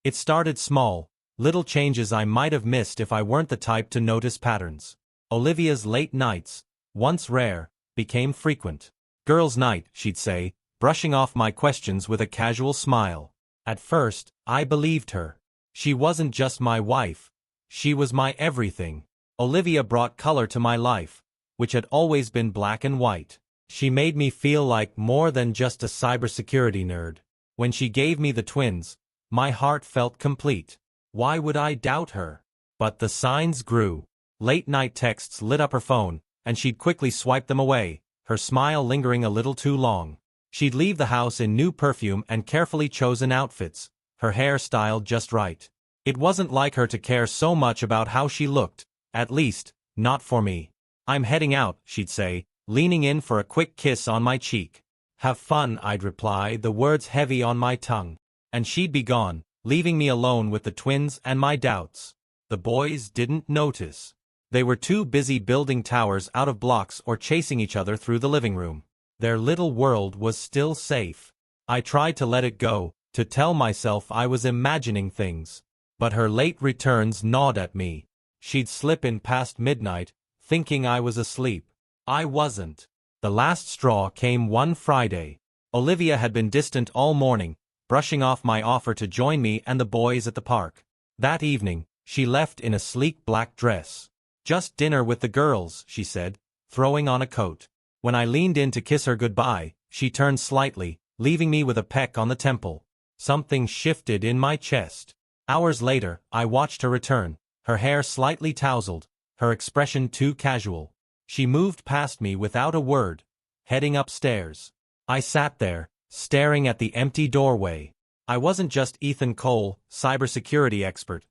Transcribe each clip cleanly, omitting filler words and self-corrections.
It started small, little changes I might have missed if I weren't the type to notice patterns. Olivia's late nights, once rare, became frequent. "Girls' night," she'd say, brushing off my questions with a casual smile. At first, I believed her. She wasn't just my wife. She was my everything. Olivia brought color to my life, which had always been black and white. She made me feel like more than just a cybersecurity nerd. When she gave me the twins, my heart felt complete. Why would I doubt her? But the signs grew. Late-night texts lit up her phone, and she'd quickly swipe them away, her smile lingering a little too long. She'd leave the house in new perfume and carefully chosen outfits, her hair styled just right. It wasn't like her to care so much about how she looked, at least, not for me. "I'm heading out," she'd say, leaning in for a quick kiss on my cheek. "Have fun," I'd reply, the words heavy on my tongue. And she'd be gone, leaving me alone with the twins and my doubts. The boys didn't notice. They were too busy building towers out of blocks or chasing each other through the living room. Their little world was still safe. I tried to let it go, to tell myself I was imagining things. But her late returns gnawed at me. She'd slip in past midnight, thinking I was asleep. I wasn't. The last straw came one Friday. Olivia had been distant all morning, brushing off my offer to join me and the boys at the park. That evening, she left in a sleek black dress. "Just dinner with the girls," she said, throwing on a coat. When I leaned in to kiss her goodbye, she turned slightly, leaving me with a peck on the temple. Something shifted in my chest. Hours later, I watched her return, her hair slightly tousled, her expression too casual. She moved past me without a word, heading upstairs. I sat there, staring at the empty doorway. I wasn't just Ethan Cole, cybersecurity expert.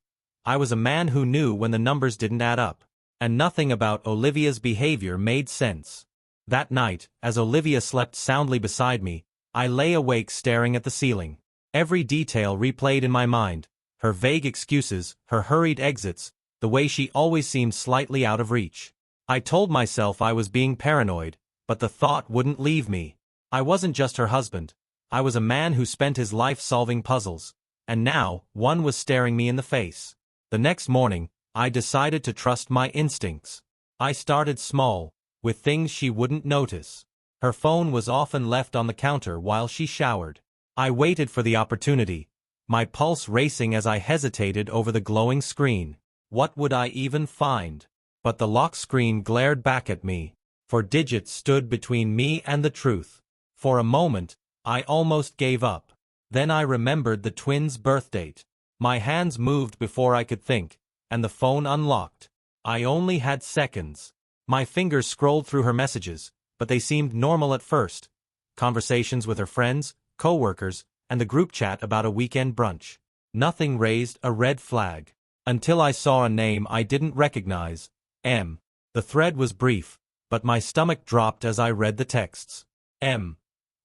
I was a man who knew when the numbers didn't add up. And nothing about Olivia's behavior made sense. That night, as Olivia slept soundly beside me, I lay awake staring at the ceiling. Every detail replayed in my mind. Her vague excuses, her hurried exits, the way she always seemed slightly out of reach. I told myself I was being paranoid, but the thought wouldn't leave me. I wasn't just her husband. I was a man who spent his life solving puzzles. And now, one was staring me in the face. The next morning, I decided to trust my instincts. I started small, with things she wouldn't notice. Her phone was often left on the counter while she showered. I waited for the opportunity, my pulse racing as I hesitated over the glowing screen. What would I even find? But the lock screen glared back at me, for digits stood between me and the truth. For a moment, I almost gave up. Then I remembered the twins' birth date. My hands moved before I could think, and the phone unlocked. I only had seconds. My fingers scrolled through her messages, but they seemed normal at first. Conversations with her friends, co-workers, and the group chat about a weekend brunch. Nothing raised a red flag. Until I saw a name I didn't recognize. M. The thread was brief, but my stomach dropped as I read the texts. M.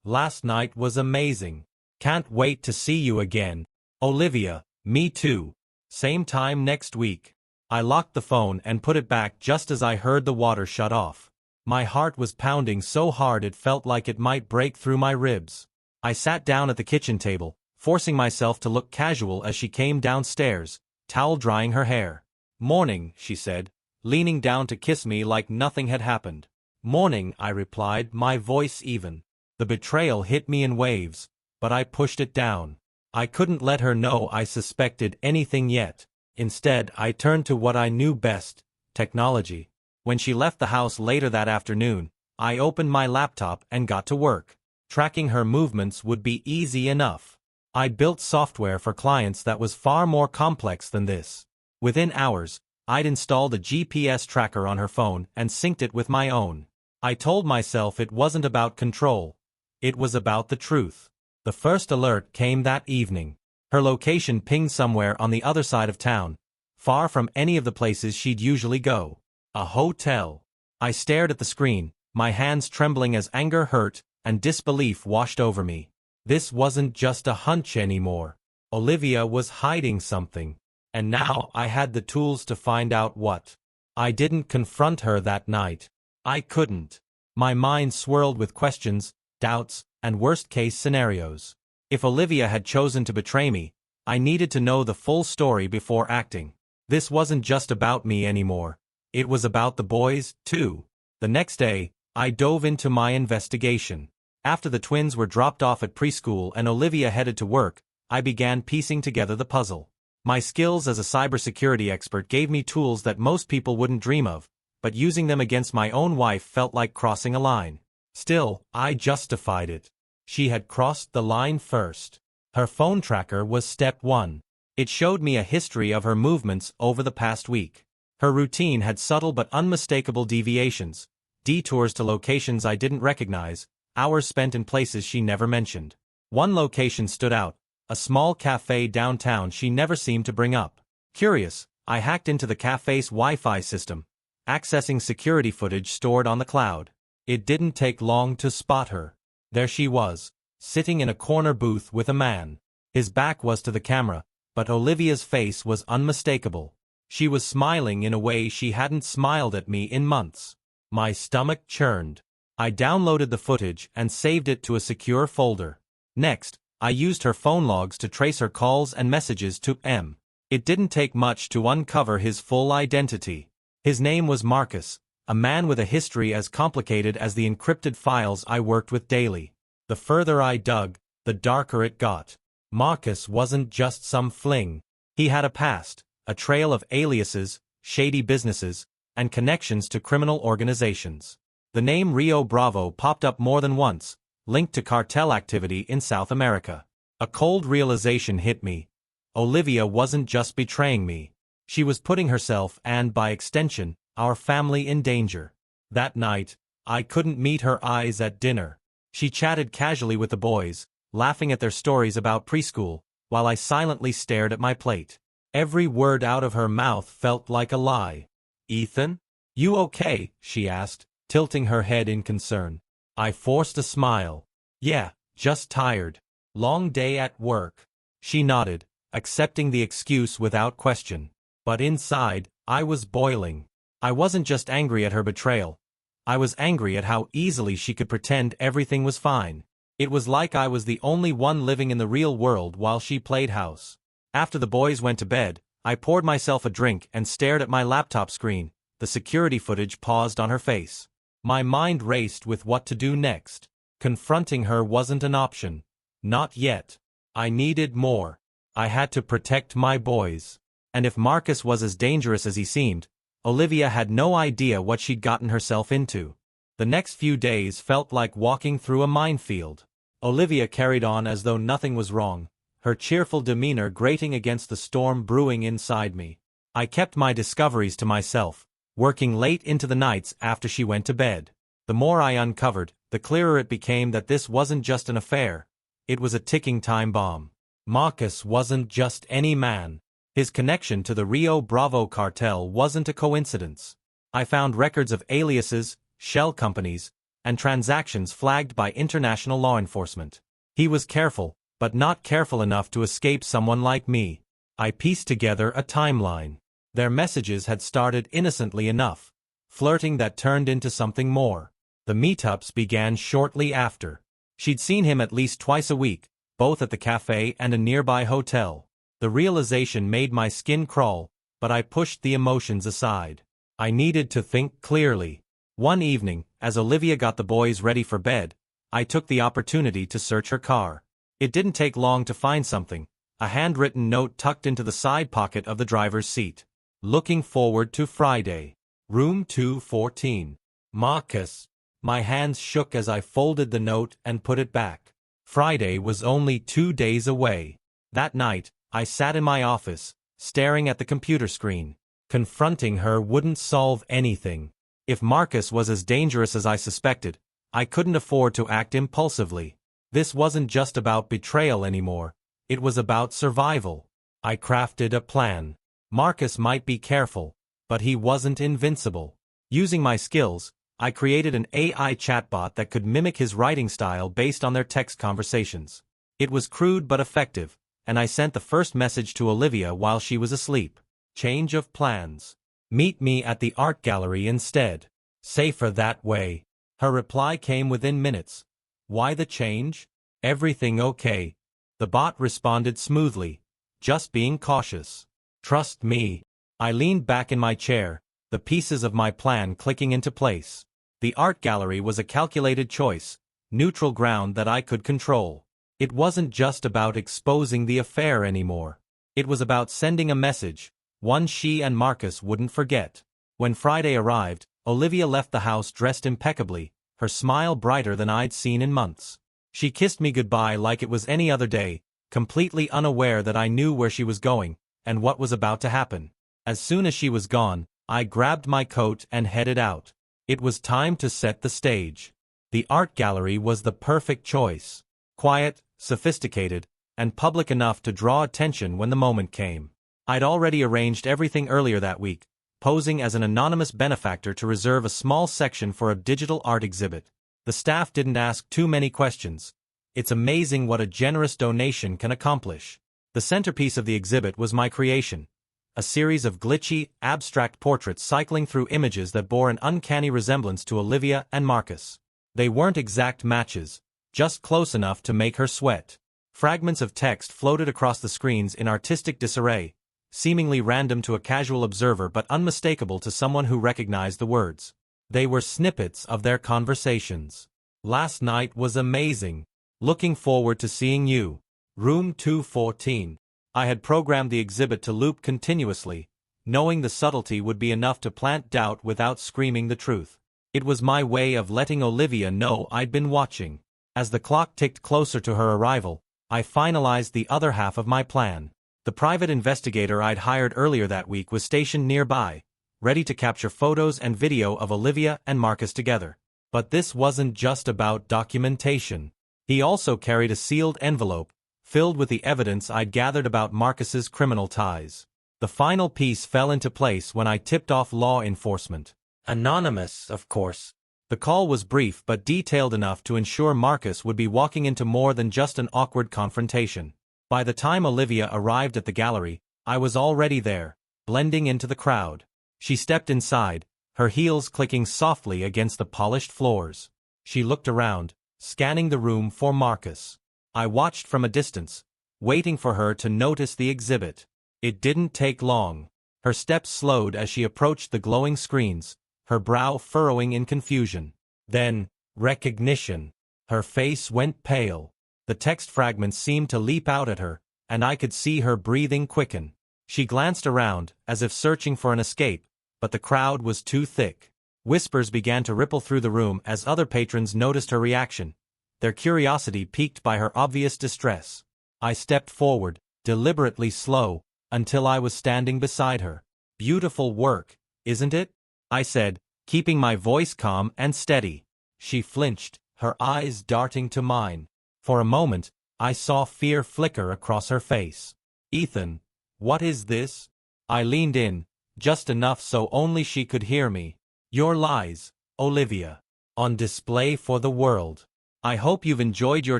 Last night was amazing. Can't wait to see you again. Olivia, me too. Same time next week. I locked the phone and put it back just as I heard the water shut off. My heart was pounding so hard it felt like it might break through my ribs. I sat down at the kitchen table, forcing myself to look casual as she came downstairs, towel drying her hair. "Morning," she said, leaning down to kiss me like nothing had happened. "Morning," I replied, my voice even. The betrayal hit me in waves, but I pushed it down. I couldn't let her know I suspected anything yet. Instead, I turned to what I knew best, technology. When she left the house later that afternoon, I opened my laptop and got to work. Tracking her movements would be easy enough. I built software for clients that was far more complex than this. Within hours, I'd installed a GPS tracker on her phone and synced it with my own. I told myself it wasn't about control. It was about the truth. The first alert came that evening. Her location pinged somewhere on the other side of town, far from any of the places she'd usually go. A hotel. I stared at the screen, my hands trembling as anger, hurt, and disbelief washed over me. This wasn't just a hunch anymore. Olivia was hiding something. And now I had the tools to find out what. I didn't confront her that night. I couldn't. My mind swirled with questions, doubts, and worst-case scenarios. If Olivia had chosen to betray me, I needed to know the full story before acting. This wasn't just about me anymore. It was about the boys, too. The next day, I dove into my investigation. After the twins were dropped off at preschool and Olivia headed to work, I began piecing together the puzzle. My skills as a cybersecurity expert gave me tools that most people wouldn't dream of, but using them against my own wife felt like crossing a line. Still, I justified it. She had crossed the line first. Her phone tracker was step 1. It showed me a history of her movements over the past week. Her routine had subtle but unmistakable deviations, detours to locations I didn't recognize, hours spent in places she never mentioned. One location stood out, a small cafe downtown she never seemed to bring up. Curious, I hacked into the cafe's Wi-Fi system, accessing security footage stored on the cloud. It didn't take long to spot her. There she was, sitting in a corner booth with a man. His back was to the camera, but Olivia's face was unmistakable. She was smiling in a way she hadn't smiled at me in months. My stomach churned. I downloaded the footage and saved it to a secure folder. Next, I used her phone logs to trace her calls and messages to M. It didn't take much to uncover his full identity. His name was Marcus, a man with a history as complicated as the encrypted files I worked with daily. The further I dug, the darker it got. Marcus wasn't just some fling. He had a past, a trail of aliases, shady businesses, and connections to criminal organizations. The name Rio Bravo popped up more than once, linked to cartel activity in South America. A cold realization hit me. Olivia wasn't just betraying me. She was putting herself and, by extension, our family in danger. That night, I couldn't meet her eyes at dinner. She chatted casually with the boys, laughing at their stories about preschool, while I silently stared at my plate. Every word out of her mouth felt like a lie. "Ethan? You okay?" she asked, tilting her head in concern. I forced a smile. "Yeah, just tired. Long day at work." She nodded, accepting the excuse without question. But inside, I was boiling. I wasn't just angry at her betrayal. I was angry at how easily she could pretend everything was fine. It was like I was the only one living in the real world while she played house. After the boys went to bed, I poured myself a drink and stared at my laptop screen, the security footage paused on her face. My mind raced with what to do next. Confronting her wasn't an option. Not yet. I needed more. I had to protect my boys. And if Marcus was as dangerous as he seemed, Olivia had no idea what she'd gotten herself into. The next few days felt like walking through a minefield. Olivia carried on as though nothing was wrong, her cheerful demeanor grating against the storm brewing inside me. I kept my discoveries to myself, working late into the nights after she went to bed. The more I uncovered, the clearer it became that this wasn't just an affair. It was a ticking time bomb. Marcus wasn't just any man. His connection to the Rio Bravo cartel wasn't a coincidence. I found records of aliases, shell companies, and transactions flagged by international law enforcement. He was careful, but not careful enough to escape someone like me. I pieced together a timeline. Their messages had started innocently enough, flirting that turned into something more. The meetups began shortly after. She'd seen him at least twice a week, both at the cafe and a nearby hotel. The realization made my skin crawl, but I pushed the emotions aside. I needed to think clearly. One evening, as Olivia got the boys ready for bed, I took the opportunity to search her car. It didn't take long to find something, a handwritten note tucked into the side pocket of the driver's seat. Looking forward to Friday. Room 214. Marcus. My hands shook as I folded the note and put it back. Friday was only 2 days away. That night, I sat in my office, staring at the computer screen. Confronting her wouldn't solve anything. If Marcus was as dangerous as I suspected, I couldn't afford to act impulsively. This wasn't just about betrayal anymore. It was about survival. I crafted a plan. Marcus might be careful, but he wasn't invincible. Using my skills, I created an AI chatbot that could mimic his writing style based on their text conversations. It was crude but effective, and I sent the first message to Olivia while she was asleep. Change of plans. Meet me at the art gallery instead. Safer that way. Her reply came within minutes. Why the change? Everything okay. The bot responded smoothly. just being cautious. Trust me. I leaned back in my chair, the pieces of my plan clicking into place. The art gallery was a calculated choice, neutral ground that I could control. It wasn't just about exposing the affair anymore. It was about sending a message, one she and Marcus wouldn't forget. When Friday arrived, Olivia left the house dressed impeccably, her smile brighter than I'd seen in months. She kissed me goodbye like it was any other day, completely unaware that I knew where she was going, and what was about to happen. As soon as she was gone, I grabbed my coat and headed out. It was time to set the stage. The art gallery was the perfect choice. Quiet, sophisticated, and public enough to draw attention when the moment came. I'd already arranged everything earlier that week, posing as an anonymous benefactor to reserve a small section for a digital art exhibit. The staff didn't ask too many questions. It's amazing what a generous donation can accomplish. The centerpiece of the exhibit was my creation, a series of glitchy, abstract portraits cycling through images that bore an uncanny resemblance to Olivia and Marcus. They weren't exact matches, just close enough to make her sweat. Fragments of text floated across the screens in artistic disarray, seemingly random to a casual observer but unmistakable to someone who recognized the words. They were snippets of their conversations. Last night was amazing. Looking forward to seeing you. Room 214. I had programmed the exhibit to loop continuously, knowing the subtlety would be enough to plant doubt without screaming the truth. It was my way of letting Olivia know I'd been watching. As the clock ticked closer to her arrival, I finalized the other half of my plan. The private investigator I'd hired earlier that week was stationed nearby, ready to capture photos and video of Olivia and Marcus together. But this wasn't just about documentation. He also carried a sealed envelope, filled with the evidence I'd gathered about Marcus's criminal ties. The final piece fell into place when I tipped off law enforcement. Anonymous, of course. The call was brief but detailed enough to ensure Marcus would be walking into more than just an awkward confrontation. By the time Olivia arrived at the gallery, I was already there, blending into the crowd. She stepped inside, her heels clicking softly against the polished floors. She looked around, scanning the room for Marcus. I watched from a distance, waiting for her to notice the exhibit. It didn't take long. Her steps slowed as she approached the glowing screens, her brow furrowing in confusion. Then, recognition. Her face went pale. The text fragments seemed to leap out at her, and I could see her breathing quicken. She glanced around, as if searching for an escape, but the crowd was too thick. Whispers began to ripple through the room as other patrons noticed her reaction, their curiosity piqued by her obvious distress. I stepped forward, deliberately slow, until I was standing beside her. "Beautiful work, isn't it?" I said, keeping my voice calm and steady. She flinched, her eyes darting to mine. For a moment, I saw fear flicker across her face. "Ethan, what is this?" I leaned in, just enough so only she could hear me. "Your lies, Olivia. On display for the world. I hope you've enjoyed your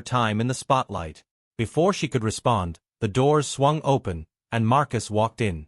time in the spotlight." Before she could respond, the doors swung open, and Marcus walked in.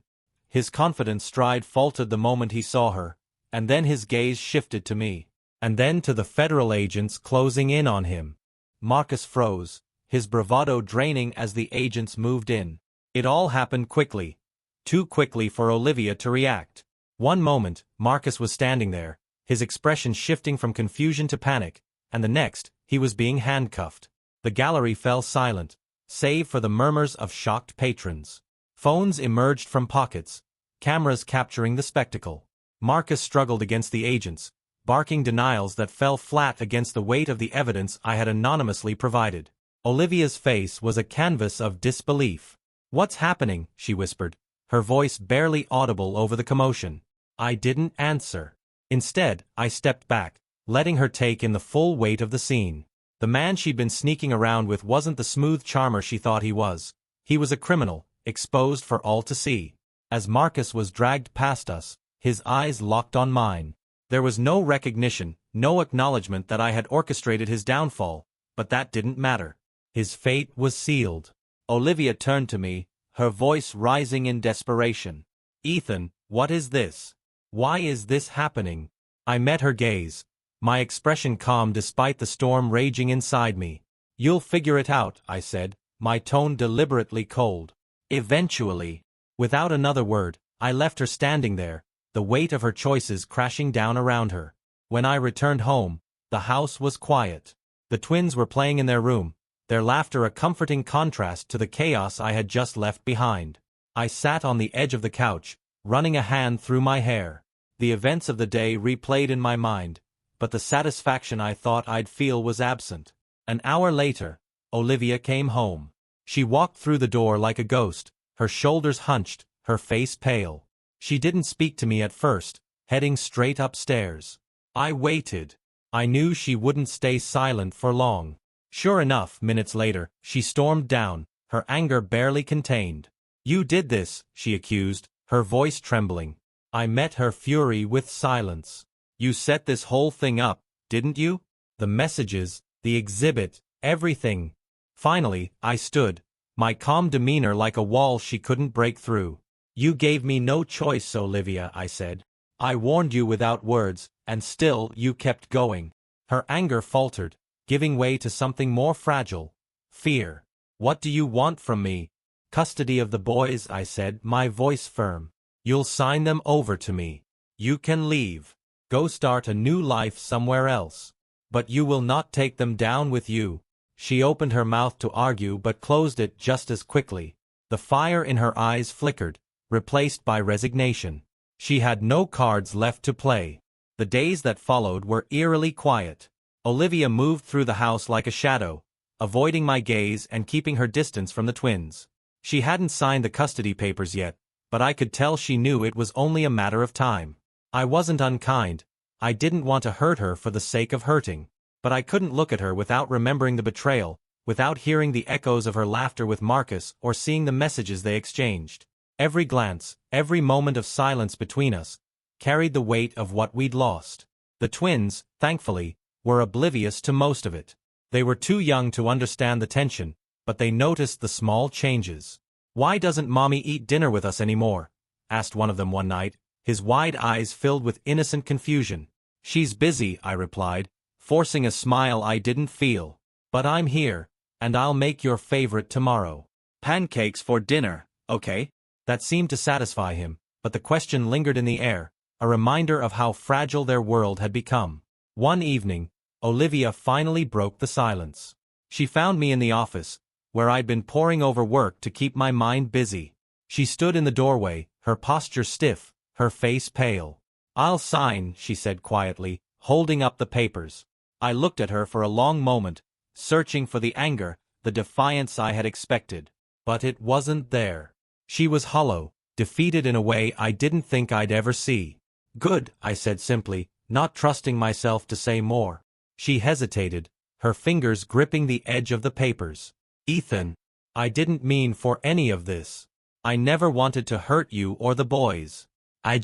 His confident stride faltered the moment he saw her, and then his gaze shifted to me, and then to the federal agents closing in on him. Marcus froze, his bravado draining as the agents moved in. It all happened quickly. Too quickly for Olivia to react. One moment, Marcus was standing there, his expression shifting from confusion to panic, and the next, he was being handcuffed. The gallery fell silent, save for the murmurs of shocked patrons. Phones emerged from pockets, cameras capturing the spectacle. Marcus struggled against the agents, barking denials that fell flat against the weight of the evidence I had anonymously provided. Olivia's face was a canvas of disbelief. "What's happening?" she whispered, her voice barely audible over the commotion. I didn't answer. Instead, I stepped back, letting her take in the full weight of the scene. The man she'd been sneaking around with wasn't the smooth charmer she thought he was. He was a criminal, exposed for all to see. As Marcus was dragged past us, his eyes locked on mine. There was no recognition, no acknowledgement that I had orchestrated his downfall, but that didn't matter. His fate was sealed. Olivia turned to me, her voice rising in desperation. "Ethan, what is this? Why is this happening?" I met her gaze, my expression calm despite the storm raging inside me. "You'll figure it out," I said, my tone deliberately cold. Eventually, without another word, I left her standing there, the weight of her choices crashing down around her. When I returned home, the house was quiet. The twins were playing in their room, their laughter a comforting contrast to the chaos I had just left behind. I sat on the edge of the couch, running a hand through my hair. The events of the day replayed in my mind, but the satisfaction I thought I'd feel was absent. An hour later, Olivia came home. She walked through the door like a ghost, her shoulders hunched, her face pale. She didn't speak to me at first, heading straight upstairs. I waited. I knew she wouldn't stay silent for long. Sure enough, minutes later, she stormed down, her anger barely contained. "You did this," she accused, her voice trembling. I met her fury with silence. "You set this whole thing up, didn't you? The messages, the exhibit, everything." Finally, I stood, my calm demeanor like a wall she couldn't break through. "You gave me no choice, Olivia," I said. "I warned you without words, and still you kept going." Her anger faltered, giving way to something more fragile: fear. "What do you want from me?" "Custody of the boys," I said, my voice firm. "You'll sign them over to me. You can leave. Go start a new life somewhere else. But you will not take them down with you." She opened her mouth to argue but closed it just as quickly. The fire in her eyes flickered, replaced by resignation. She had no cards left to play. The days that followed were eerily quiet. Olivia moved through the house like a shadow, avoiding my gaze and keeping her distance from the twins. She hadn't signed the custody papers yet, but I could tell she knew it was only a matter of time. I wasn't unkind. I didn't want to hurt her for the sake of hurting. But I couldn't look at her without remembering the betrayal, without hearing the echoes of her laughter with Marcus or seeing the messages they exchanged. Every glance, every moment of silence between us, carried the weight of what we'd lost. The twins, thankfully, were oblivious to most of it. They were too young to understand the tension, but they noticed the small changes. "Why doesn't Mommy eat dinner with us anymore?" asked one of them one night, his wide eyes filled with innocent confusion. "She's busy," I replied, forcing a smile I didn't feel. "But I'm here, and I'll make your favorite tomorrow. Pancakes for dinner, okay?" That seemed to satisfy him, but the question lingered in the air, a reminder of how fragile their world had become. One evening, Olivia finally broke the silence. She found me in the office, where I'd been poring over work to keep my mind busy. She stood in the doorway, her posture stiff, her face pale. "I'll sign," she said quietly, holding up the papers. I looked at her for a long moment, searching for the anger, the defiance I had expected. But it wasn't there. She was hollow, defeated in a way I didn't think I'd ever see. "Good," I said simply, not trusting myself to say more. She hesitated, her fingers gripping the edge of the papers. "Ethan, I didn't mean for any of this. I never wanted to hurt you or the boys. I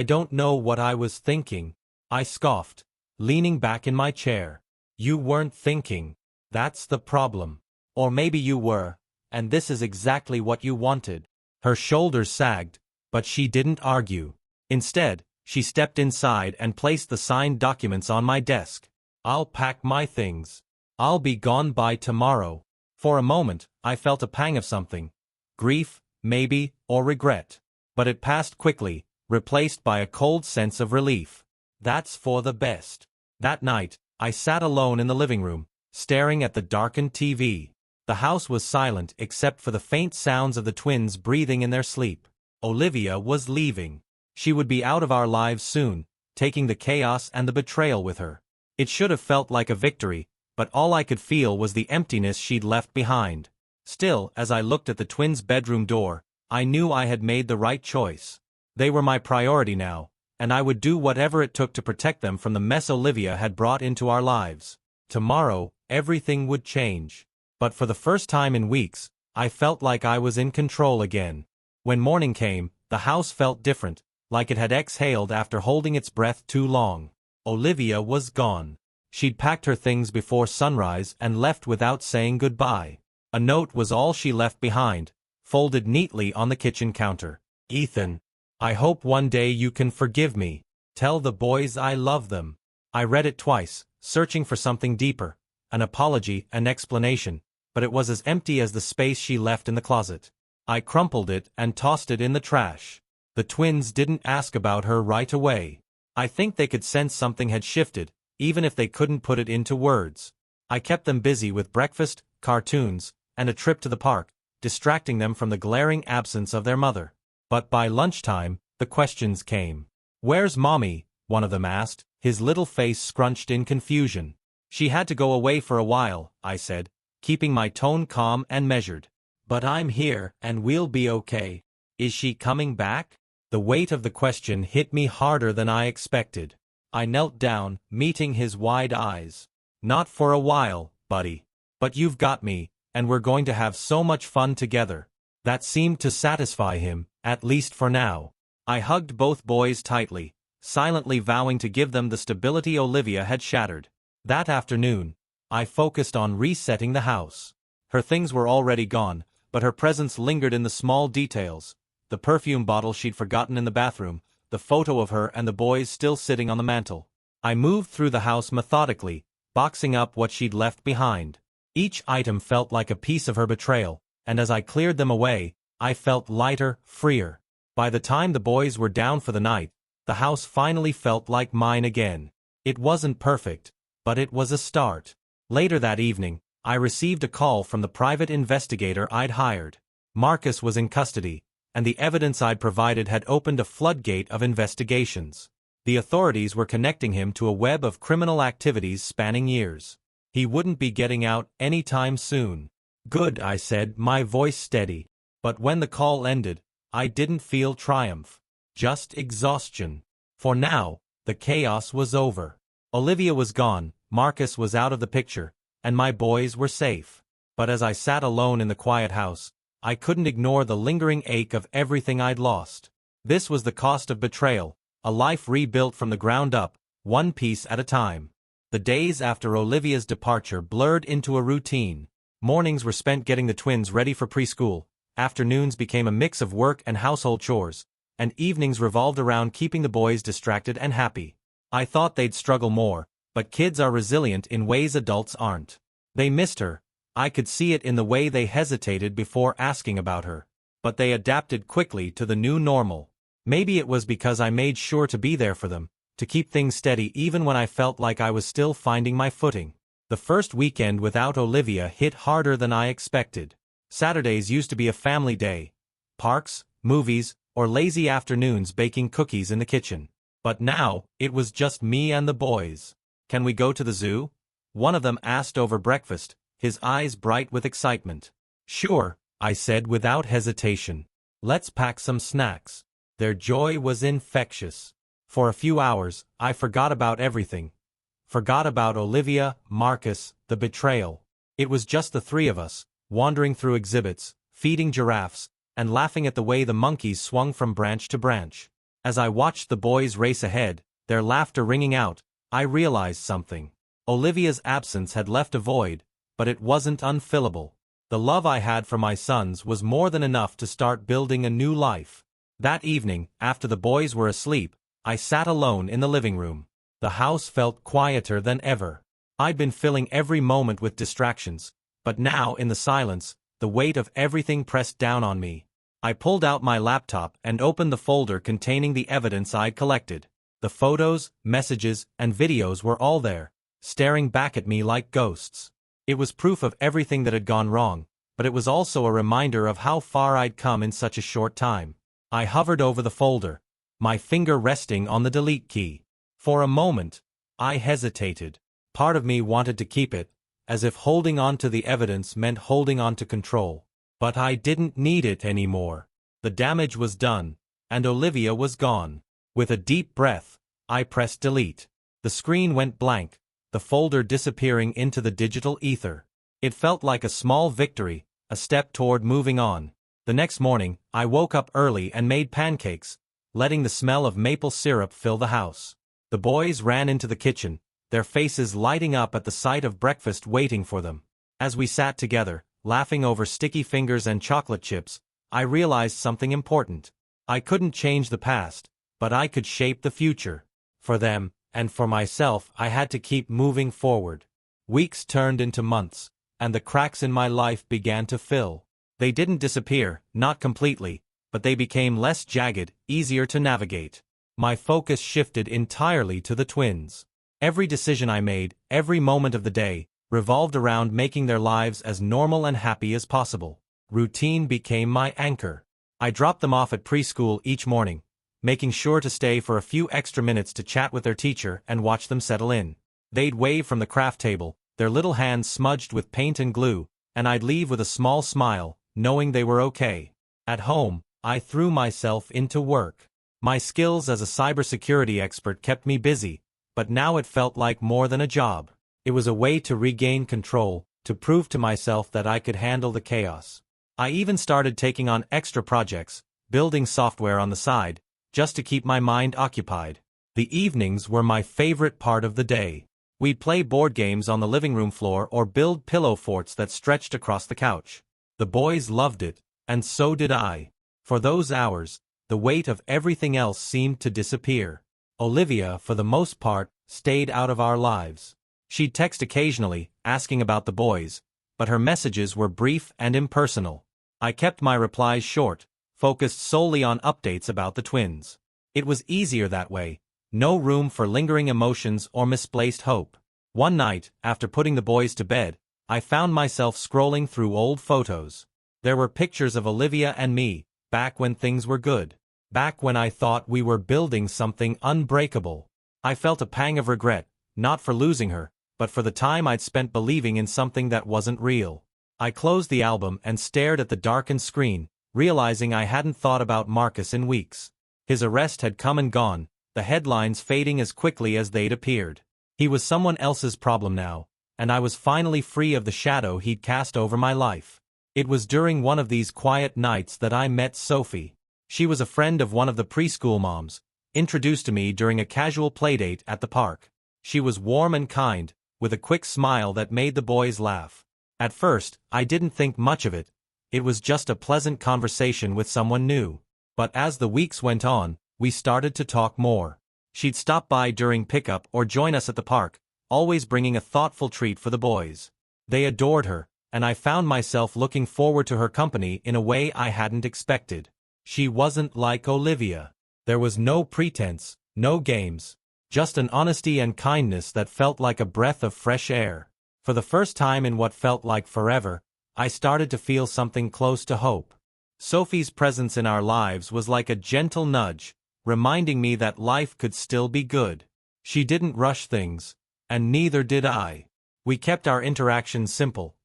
don't know what I was thinking," I scoffed, leaning back in my chair. "You weren't thinking. That's the problem. Or maybe you were, and this is exactly what you wanted." Her shoulders sagged, but she didn't argue. Instead, she stepped inside and placed the signed documents on my desk. "I'll pack my things. I'll be gone by tomorrow." For a moment, I felt a pang of something. Grief, maybe, or regret. But it passed quickly, replaced by a cold sense of relief. That's for the best. That night, I sat alone in the living room, staring at the darkened TV. The house was silent except for the faint sounds of the twins breathing in their sleep. Olivia was leaving. She would be out of our lives soon, taking the chaos and the betrayal with her. It should have felt like a victory, but all I could feel was the emptiness she'd left behind. Still, as I looked at the twins' bedroom door, I knew I had made the right choice. They were my priority now, and I would do whatever it took to protect them from the mess Olivia had brought into our lives. Tomorrow, everything would change. But for the first time in weeks, I felt like I was in control again. When morning came, the house felt different, like it had exhaled after holding its breath too long. Olivia was gone. She'd packed her things before sunrise and left without saying goodbye. A note was all she left behind, folded neatly on the kitchen counter. "Ethan, I hope one day you can forgive me. Tell the boys I love them." I read it twice, searching for something deeper, an apology, an explanation, but it was as empty as the space she left in the closet. I crumpled it and tossed it in the trash. The twins didn't ask about her right away. I think they could sense something had shifted, even if they couldn't put it into words. I kept them busy with breakfast, cartoons, and a trip to the park, distracting them from the glaring absence of their mother. But by lunchtime, the questions came. "Where's Mommy?" one of them asked, his little face scrunched in confusion. "She had to go away for a while," I said, keeping my tone calm and measured. "But I'm here, and we'll be okay. Is she coming back?" The weight of the question hit me harder than I expected. I knelt down, meeting his wide eyes. "Not for a while, buddy. But you've got me, and we're going to have so much fun together." That seemed to satisfy him, at least for now. I hugged both boys tightly, silently vowing to give them the stability Olivia had shattered. That afternoon, I focused on resetting the house. Her things were already gone, but her presence lingered in the small details. The perfume bottle she'd forgotten in the bathroom, the photo of her and the boys still sitting on the mantel. I moved through the house methodically, boxing up what she'd left behind. Each item felt like a piece of her betrayal, and as I cleared them away, I felt lighter, freer. By the time the boys were down for the night, the house finally felt like mine again. It wasn't perfect, but it was a start. Later that evening, I received a call from the private investigator I'd hired. Marcus was in custody, and the evidence I'd provided had opened a floodgate of investigations. The authorities were connecting him to a web of criminal activities spanning years. He wouldn't be getting out anytime soon. "Good," I said, my voice steady. But when the call ended, I didn't feel triumph. Just exhaustion. For now, the chaos was over. Olivia was gone, Marcus was out of the picture, and my boys were safe. But as I sat alone in the quiet house, I couldn't ignore the lingering ache of everything I'd lost. This was the cost of betrayal, a life rebuilt from the ground up, one piece at a time. The days after Olivia's departure blurred into a routine. Mornings were spent getting the twins ready for preschool, afternoons became a mix of work and household chores, and evenings revolved around keeping the boys distracted and happy. I thought they'd struggle more, but kids are resilient in ways adults aren't. They missed her. I could see it in the way they hesitated before asking about her. But they adapted quickly to the new normal. Maybe it was because I made sure to be there for them, to keep things steady even when I felt like I was still finding my footing. The first weekend without Olivia hit harder than I expected. Saturdays used to be a family day. Parks, movies, or lazy afternoons baking cookies in the kitchen. But now, it was just me and the boys. "Can we go to the zoo?" one of them asked over breakfast, his eyes bright with excitement. "Sure," I said without hesitation. "Let's pack some snacks." Their joy was infectious. For a few hours, I forgot about everything. Forgot about Olivia, Marcus, the betrayal. It was just the three of us, wandering through exhibits, feeding giraffes, and laughing at the way the monkeys swung from branch to branch. As I watched the boys race ahead, their laughter ringing out, I realized something. Olivia's absence had left a void, but it wasn't unfillable. The love I had for my sons was more than enough to start building a new life. That evening, after the boys were asleep, I sat alone in the living room. The house felt quieter than ever. I'd been filling every moment with distractions, but now in the silence, the weight of everything pressed down on me. I pulled out my laptop and opened the folder containing the evidence I'd collected. The photos, messages, and videos were all there, staring back at me like ghosts. It was proof of everything that had gone wrong, but it was also a reminder of how far I'd come in such a short time. I hovered over the folder, my finger resting on the delete key. For a moment, I hesitated. Part of me wanted to keep it, as if holding on to the evidence meant holding on to control. But I didn't need it anymore. The damage was done, and Olivia was gone. With a deep breath, I pressed delete. The screen went blank, the folder disappearing into the digital ether. It felt like a small victory, a step toward moving on. The next morning, I woke up early and made pancakes, letting the smell of maple syrup fill the house. The boys ran into the kitchen, their faces lighting up at the sight of breakfast waiting for them. As we sat together, laughing over sticky fingers and chocolate chips, I realized something important. I couldn't change the past, but I could shape the future. For them, and for myself, I had to keep moving forward. Weeks turned into months, and the cracks in my life began to fill. They didn't disappear, not completely, but they became less jagged, easier to navigate. My focus shifted entirely to the twins. Every decision I made, every moment of the day, revolved around making their lives as normal and happy as possible. Routine became my anchor. I dropped them off at preschool each morning, making sure to stay for a few extra minutes to chat with their teacher and watch them settle in. They'd wave from the craft table, their little hands smudged with paint and glue, and I'd leave with a small smile, knowing they were okay. At home, I threw myself into work. My skills as a cybersecurity expert kept me busy, but now it felt like more than a job. It was a way to regain control, to prove to myself that I could handle the chaos. I even started taking on extra projects, building software on the side, just to keep my mind occupied. The evenings were my favorite part of the day. We'd play board games on the living room floor or build pillow forts that stretched across the couch. The boys loved it, and so did I. For those hours, the weight of everything else seemed to disappear. Olivia, for the most part, stayed out of our lives. She'd text occasionally, asking about the boys, but her messages were brief and impersonal. I kept my replies short, focused solely on updates about the twins. It was easier that way, no room for lingering emotions or misplaced hope. One night, after putting the boys to bed, I found myself scrolling through old photos. There were pictures of Olivia and me, back when things were good. Back when I thought we were building something unbreakable. I felt a pang of regret, not for losing her, but for the time I'd spent believing in something that wasn't real. I closed the album and stared at the darkened screen, realizing I hadn't thought about Marcus in weeks. His arrest had come and gone, the headlines fading as quickly as they'd appeared. He was someone else's problem now, and I was finally free of the shadow he'd cast over my life. It was during one of these quiet nights that I met Sophie. She was a friend of one of the preschool moms, introduced to me during a casual playdate at the park. She was warm and kind, with a quick smile that made the boys laugh. At first, I didn't think much of it. It was just a pleasant conversation with someone new. But as the weeks went on, we started to talk more. She'd stop by during pickup or join us at the park, always bringing a thoughtful treat for the boys. They adored her, and I found myself looking forward to her company in a way I hadn't expected. She wasn't like Olivia. There was no pretense, no games, just an honesty and kindness that felt like a breath of fresh air. For the first time in what felt like forever, I started to feel something close to hope. Sophie's presence in our lives was like a gentle nudge, reminding me that life could still be good. She didn't rush things, and neither did I. We kept our interactions simple.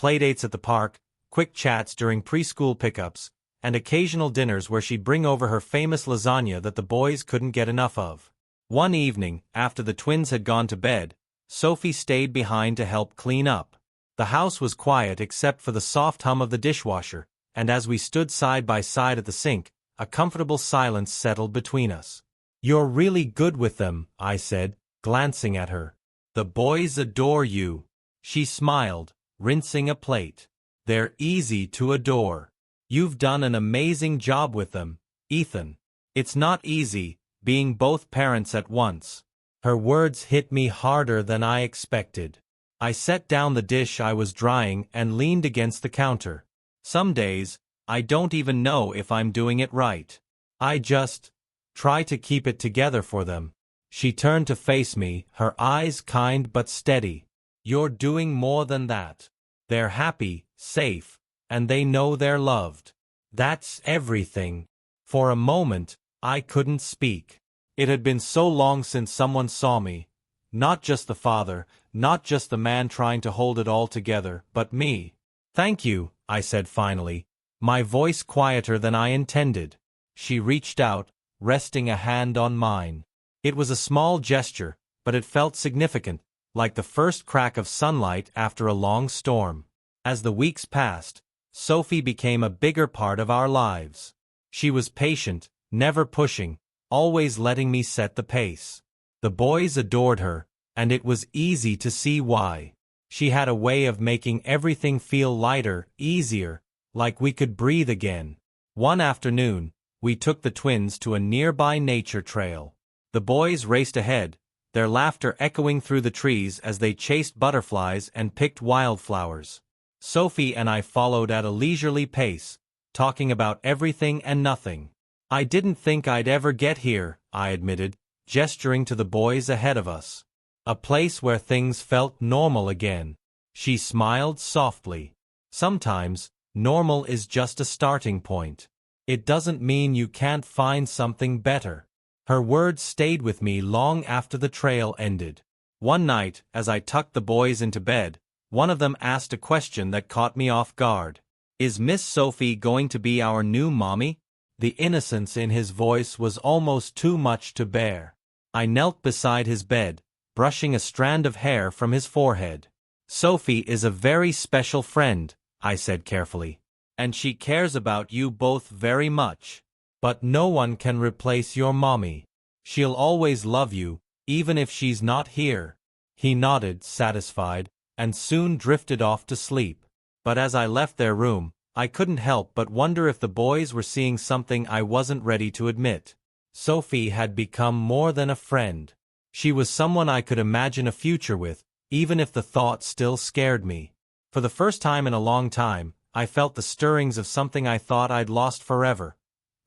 Playdates at the park, quick chats during preschool pickups, and occasional dinners where she'd bring over her famous lasagna that the boys couldn't get enough of. One evening, after the twins had gone to bed, Sophie stayed behind to help clean up. The house was quiet except for the soft hum of the dishwasher, and as we stood side by side at the sink, a comfortable silence settled between us. "You're really good with them," I said, glancing at her. "The boys adore you." She smiled, rinsing a plate. "They're easy to adore. You've done an amazing job with them, Ethan. It's not easy, being both parents at once." Her words hit me harder than I expected. I set down the dish I was drying and leaned against the counter. Some days, I don't even know if I'm doing it right. I just try to keep it together for them. She turned to face me, her eyes kind but steady. "You're doing more than that. They're happy, safe, and they know they're loved. That's everything." For a moment, I couldn't speak. It had been so long since someone saw me. Not just the father, not just the man trying to hold it all together, but me. "Thank you," I said finally, my voice quieter than I intended. She reached out, resting a hand on mine. It was a small gesture, but it felt significant, like the first crack of sunlight after a long storm. As the weeks passed, Sophie became a bigger part of our lives. She was patient, never pushing, always letting me set the pace. The boys adored her, and it was easy to see why. She had a way of making everything feel lighter, easier, like we could breathe again. One afternoon, we took the twins to a nearby nature trail. The boys raced ahead, their laughter echoing through the trees as they chased butterflies and picked wildflowers. Sophie and I followed at a leisurely pace, talking about everything and nothing. I didn't think I'd ever get here, I admitted, gesturing to the boys ahead of us. A place where things felt normal again. She smiled softly. Sometimes, normal is just a starting point. It doesn't mean you can't find something better. Her words stayed with me long after the trail ended. One night, as I tucked the boys into bed, one of them asked a question that caught me off guard. "Is Miss Sophie going to be our new mommy?" The innocence in his voice was almost too much to bear. I knelt beside his bed, brushing a strand of hair from his forehead. "Sophie is a very special friend," I said carefully. "And she cares about you both very much. But no one can replace your mommy. She'll always love you, even if she's not here." He nodded, satisfied, and soon drifted off to sleep. But as I left their room, I couldn't help but wonder if the boys were seeing something I wasn't ready to admit. Sophie had become more than a friend. She was someone I could imagine a future with, even if the thought still scared me. For the first time in a long time, I felt the stirrings of something I thought I'd lost forever.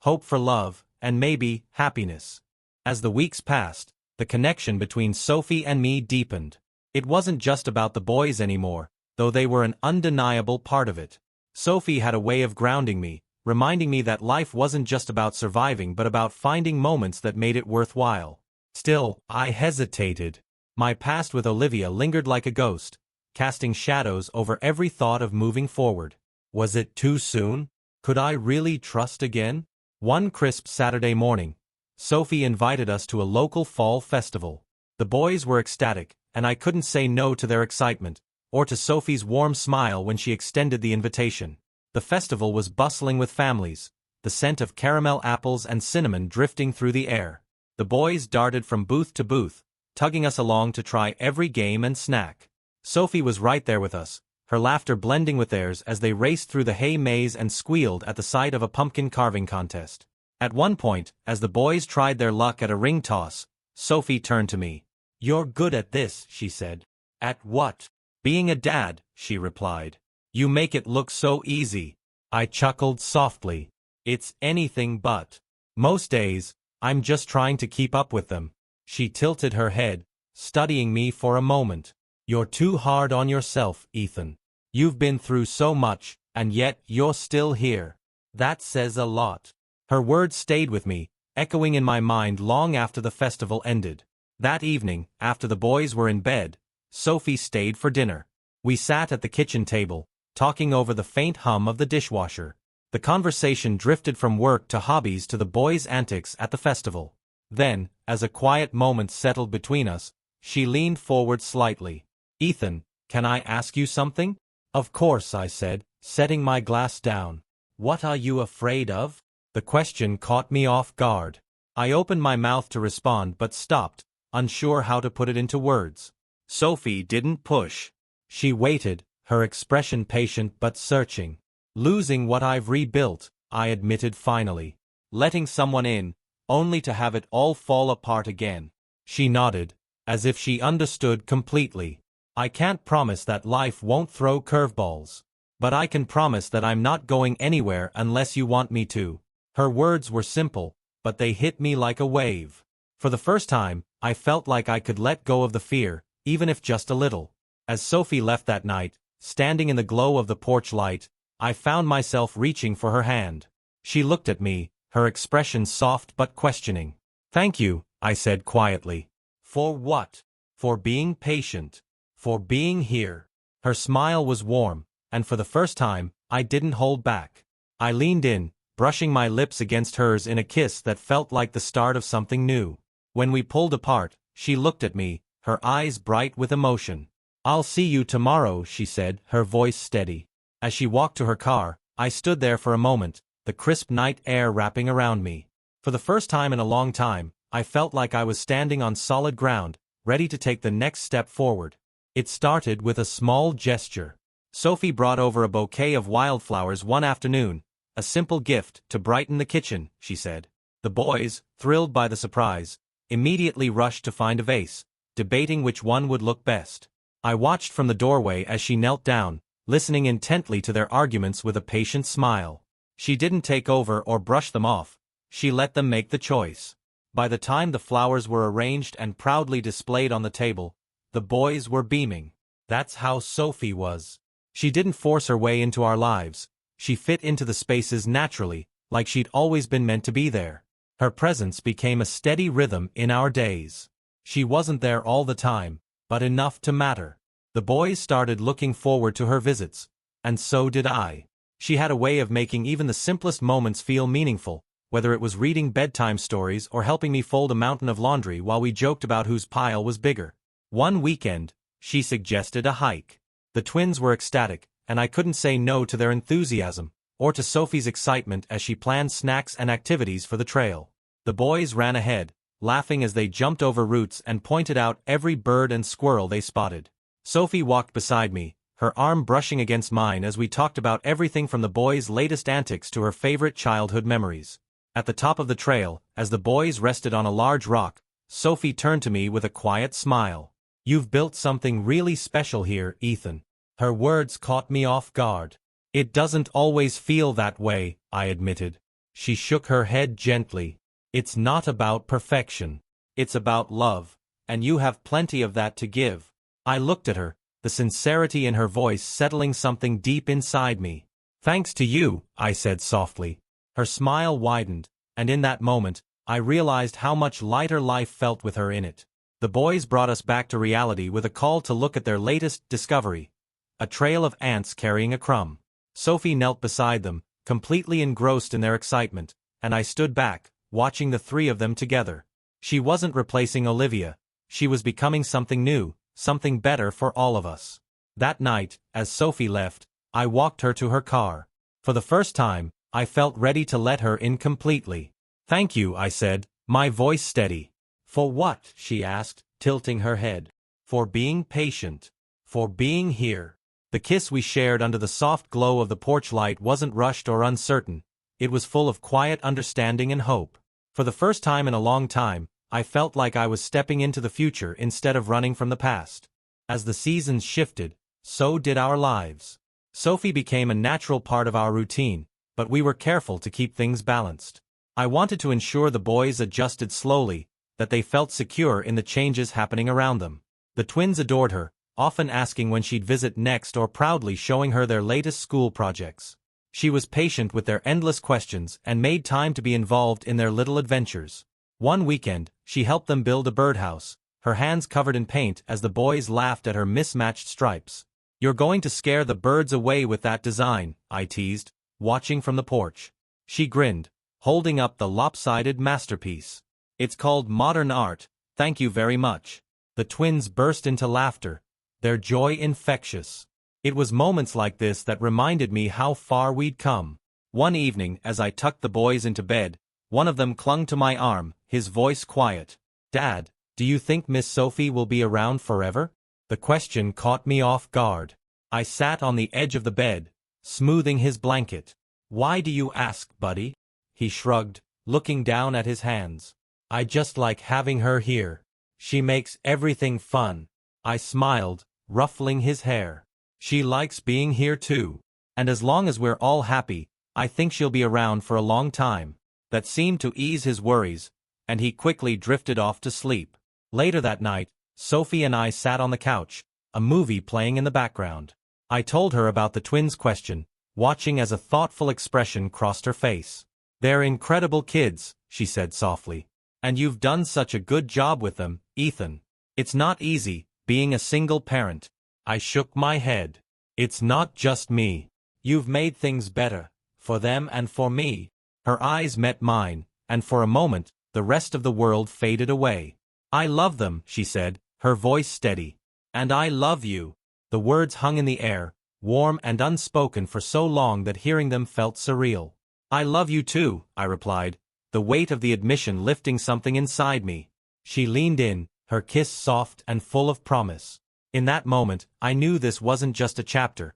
Hope for love, and maybe, happiness. As the weeks passed, the connection between Sophie and me deepened. It wasn't just about the boys anymore, though they were an undeniable part of it. Sophie had a way of grounding me, reminding me that life wasn't just about surviving but about finding moments that made it worthwhile. Still, I hesitated. My past with Olivia lingered like a ghost, casting shadows over every thought of moving forward. Was it too soon? Could I really trust again? One crisp Saturday morning, Sophie invited us to a local fall festival. The boys were ecstatic, and I couldn't say no to their excitement, or to Sophie's warm smile when she extended the invitation. The festival was bustling with families, the scent of caramel apples and cinnamon drifting through the air. The boys darted from booth to booth, tugging us along to try every game and snack. Sophie was right there with us, her laughter blending with theirs as they raced through the hay maze and squealed at the sight of a pumpkin carving contest. At one point, as the boys tried their luck at a ring toss, Sophie turned to me. "You're good at this," she said. "At what?" "Being a dad," she replied. "You make it look so easy." I chuckled softly. "It's anything but. Most days, I'm just trying to keep up with them." She tilted her head, studying me for a moment. "You're too hard on yourself, Ethan. You've been through so much, and yet you're still here. That says a lot." Her words stayed with me, echoing in my mind long after the festival ended. That evening, after the boys were in bed, Sophie stayed for dinner. We sat at the kitchen table, talking over the faint hum of the dishwasher. The conversation drifted from work to hobbies to the boys' antics at the festival. Then, as a quiet moment settled between us, she leaned forward slightly. "Ethan, can I ask you something?" "Of course," I said, setting my glass down. "What are you afraid of?" The question caught me off guard. I opened my mouth to respond but stopped, unsure how to put it into words. Sophie didn't push. She waited, her expression patient but searching. "Losing what I've rebuilt," I admitted finally. "Letting someone in, only to have it all fall apart again." She nodded, as if she understood completely. "I can't promise that life won't throw curveballs. But I can promise that I'm not going anywhere unless you want me to." Her words were simple, but they hit me like a wave. For the first time, I felt like I could let go of the fear, even if just a little. As Sophie left that night, standing in the glow of the porch light, I found myself reaching for her hand. She looked at me, her expression soft but questioning. "Thank you," I said quietly. "For what?" "For being patient. For being here." Her smile was warm, and for the first time, I didn't hold back. I leaned in, brushing my lips against hers in a kiss that felt like the start of something new. When we pulled apart, she looked at me, her eyes bright with emotion. "I'll see you tomorrow," she said, her voice steady. As she walked to her car, I stood there for a moment, the crisp night air wrapping around me. For the first time in a long time, I felt like I was standing on solid ground, ready to take the next step forward. It started with a small gesture. Sophie brought over a bouquet of wildflowers one afternoon, a simple gift to brighten the kitchen, she said. The boys, thrilled by the surprise, immediately rushed to find a vase, debating which one would look best. I watched from the doorway as she knelt down, listening intently to their arguments with a patient smile. She didn't take over or brush them off, she let them make the choice. By the time the flowers were arranged and proudly displayed on the table, the boys were beaming. That's how Sophie was. She didn't force her way into our lives, she fit into the spaces naturally, like she'd always been meant to be there. Her presence became a steady rhythm in our days. She wasn't there all the time, but enough to matter. The boys started looking forward to her visits, and so did I. She had a way of making even the simplest moments feel meaningful, whether it was reading bedtime stories or helping me fold a mountain of laundry while we joked about whose pile was bigger. One weekend, she suggested a hike. The twins were ecstatic, and I couldn't say no to their enthusiasm, or to Sophie's excitement as she planned snacks and activities for the trail. The boys ran ahead, laughing as they jumped over roots and pointed out every bird and squirrel they spotted. Sophie walked beside me, her arm brushing against mine as we talked about everything from the boys' latest antics to her favorite childhood memories. At the top of the trail, as the boys rested on a large rock, Sophie turned to me with a quiet smile. "You've built something really special here, Ethan." Her words caught me off guard. "It doesn't always feel that way," I admitted. She shook her head gently. "It's not about perfection. It's about love, and you have plenty of that to give." I looked at her, the sincerity in her voice settling something deep inside me. "Thanks to you," I said softly. Her smile widened, and in that moment, I realized how much lighter life felt with her in it. The boys brought us back to reality with a call to look at their latest discovery: a trail of ants carrying a crumb. Sophie knelt beside them, completely engrossed in their excitement, and I stood back, watching the three of them together. She wasn't replacing Olivia, she was becoming something new, something better for all of us. That night, as Sophie left, I walked her to her car. For the first time, I felt ready to let her in completely. "Thank you," I said, my voice steady. "For what?" she asked, tilting her head. "For being patient. For being here." The kiss we shared under the soft glow of the porch light wasn't rushed or uncertain, it was full of quiet understanding and hope. For the first time in a long time, I felt like I was stepping into the future instead of running from the past. As the seasons shifted, so did our lives. Sophie became a natural part of our routine, but we were careful to keep things balanced. I wanted to ensure the boys adjusted slowly, that they felt secure in the changes happening around them. The twins adored her, often asking when she'd visit next or proudly showing her their latest school projects. She was patient with their endless questions and made time to be involved in their little adventures. One weekend, she helped them build a birdhouse, her hands covered in paint as the boys laughed at her mismatched stripes. "You're going to scare the birds away with that design," I teased, watching from the porch. She grinned, holding up the lopsided masterpiece. "It's called modern art, thank you very much." The twins burst into laughter, their joy infectious. It was moments like this that reminded me how far we'd come. One evening, as I tucked the boys into bed, one of them clung to my arm, his voice quiet. "Dad, do you think Miss Sophie will be around forever?" The question caught me off guard. I sat on the edge of the bed, smoothing his blanket. "Why do you ask, buddy?" He shrugged, looking down at his hands. "I just like having her here. She makes everything fun." I smiled, ruffling his hair. "She likes being here too. And as long as we're all happy, I think she'll be around for a long time." That seemed to ease his worries, and he quickly drifted off to sleep. Later that night, Sophie and I sat on the couch, a movie playing in the background. I told her about the twins' question, watching as a thoughtful expression crossed her face. "They're incredible kids," she said softly. "And you've done such a good job with them, Ethan. It's not easy, being a single parent." I shook my head. "It's not just me. You've made things better, for them and for me." Her eyes met mine, and for a moment, the rest of the world faded away. "I love them," she said, her voice steady. "And I love you." The words hung in the air, warm and unspoken for so long that hearing them felt surreal. "I love you too," I replied, the weight of the admission lifting something inside me. She leaned in, her kiss soft and full of promise. In that moment, I knew this wasn't just a chapter.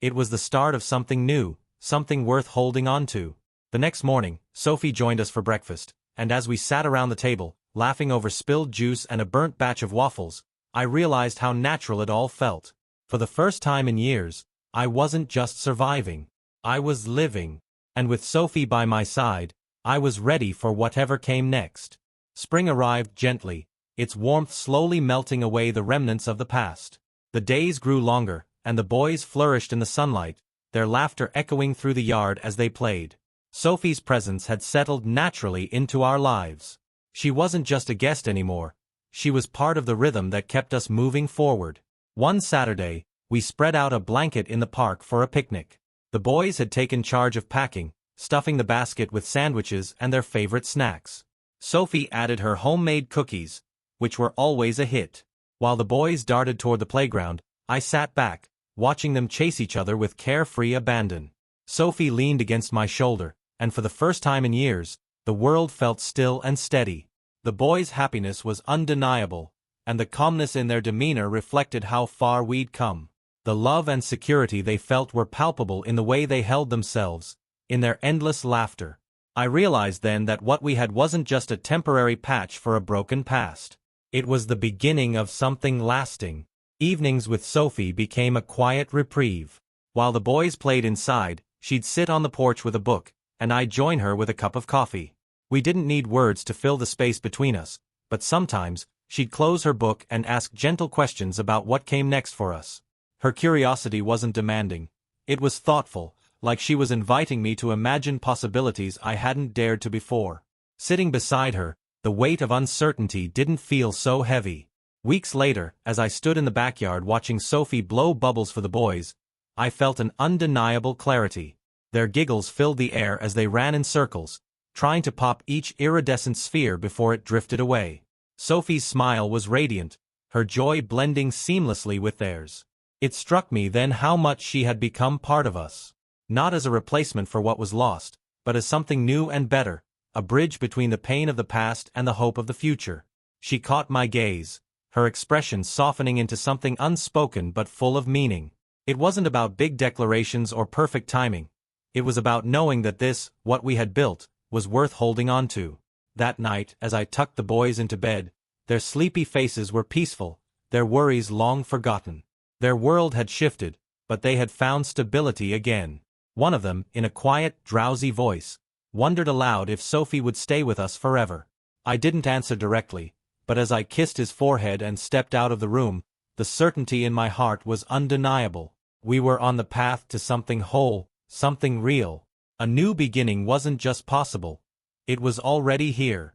It was the start of something new, something worth holding on to. The next morning, Sophie joined us for breakfast, and as we sat around the table, laughing over spilled juice and a burnt batch of waffles, I realized how natural it all felt. For the first time in years, I wasn't just surviving. I was living. And with Sophie by my side, I was ready for whatever came next. Spring arrived gently, its warmth slowly melting away the remnants of the past. The days grew longer, and the boys flourished in the sunlight, their laughter echoing through the yard as they played. Sophie's presence had settled naturally into our lives. She wasn't just a guest anymore. She was part of the rhythm that kept us moving forward. One Saturday, we spread out a blanket in the park for a picnic. The boys had taken charge of packing, stuffing the basket with sandwiches and their favorite snacks. Sophie added her homemade cookies, which were always a hit. While the boys darted toward the playground, I sat back, watching them chase each other with carefree abandon. Sophie leaned against my shoulder, and for the first time in years, the world felt still and steady. The boys' happiness was undeniable, and the calmness in their demeanor reflected how far we'd come. The love and security they felt were palpable in the way they held themselves, in their endless laughter. I realized then that what we had wasn't just a temporary patch for a broken past. It was the beginning of something lasting. Evenings with Sophie became a quiet reprieve. While the boys played inside, she'd sit on the porch with a book, and I'd join her with a cup of coffee. We didn't need words to fill the space between us, but sometimes, she'd close her book and ask gentle questions about what came next for us. Her curiosity wasn't demanding. It was thoughtful, like she was inviting me to imagine possibilities I hadn't dared to before. Sitting beside her, the weight of uncertainty didn't feel so heavy. Weeks later, as I stood in the backyard watching Sophie blow bubbles for the boys, I felt an undeniable clarity. Their giggles filled the air as they ran in circles, trying to pop each iridescent sphere before it drifted away. Sophie's smile was radiant, her joy blending seamlessly with theirs. It struck me then how much she had become part of us. Not as a replacement for what was lost, but as something new and better, a bridge between the pain of the past and the hope of the future. She caught my gaze, her expression softening into something unspoken but full of meaning. It wasn't about big declarations or perfect timing. It was about knowing that this, what we had built, was worth holding on to. That night, as I tucked the boys into bed, their sleepy faces were peaceful, their worries long forgotten. Their world had shifted, but they had found stability again. One of them, in a quiet, drowsy voice, wondered aloud if Sophie would stay with us forever. I didn't answer directly, but as I kissed his forehead and stepped out of the room, the certainty in my heart was undeniable. We were on the path to something whole, something real. A new beginning wasn't just possible. It was already here.